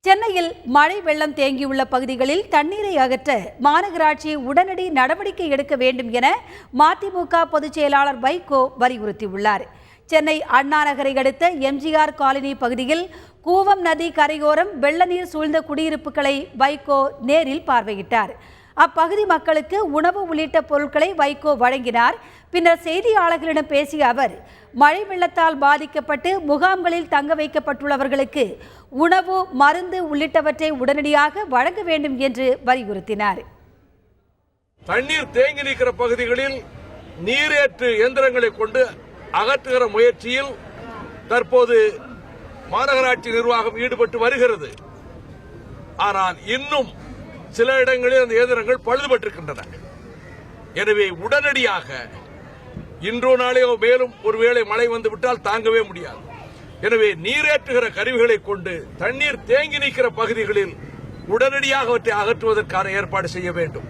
சென்னையில் மழை வெள்ளம் தேங்கியுள்ள பகுதிகளில் தண்ணீரை அகற்ற மாநகராட்சி உடனடி நடவடிக்கை எடுக்க வேண்டும் என மதிமுக பொதுச் செயலாளர் வைகோ வலியுறுத்தியுள்ளார். சென்னை அண்ணா நகரை அடுத்த எம்ஜிஆர் காலனி பகுதியில் கூவம் நதி கரையோரம் வெள்ள நீர் சூழ்ந்த குடியிருப்புகளை வைகோ நேரில் பார்வையிட்டார். அப்பகுதி மக்களுக்கு உணவு உள்ளிட்ட பொருட்களை வைகோ வழங்கினார். பின்னர் செய்தியாளர்களிடம் பேசிய அவர், மழை வெள்ளத்தால் பாதிக்கப்பட்டு முகாம்களில் தங்க வைக்கப்பட்டுள்ளவர்களுக்கு உணவு, மருந்து உள்ளிட்டவற்றை உடனடியாக வழங்க வேண்டும் என்று வலியுறுத்தினார். தண்ணீர் தேங்கி நிற்கிற பகுதிகளில் நீரேற்று இயந்திரங்களை கொண்டு அகற்றுகிற முயற்சியில் தற்போது மாநகராட்சி நிர்வாகம் ஈடுபட்டு வருகிறது. ஆனால் இன்னும் சில இடங்களில் அந்த இயந்திரங்கள் பழுதுபட்டிருக்கின்றன. எனவே உடனடியாக இன்றோ நாளையோ மேலும் ஒருவேளை மழை வந்துவிட்டால் தாங்கவே முடியாது. எனவே நீரேற்றுகிற கருவிகளை கொண்டு தண்ணீர் தேங்கி நிற்கிற பகுதிகளில் உடனடியாக அவற்றை அகற்றுவதற்கான ஏற்பாடு செய்ய வேண்டும்.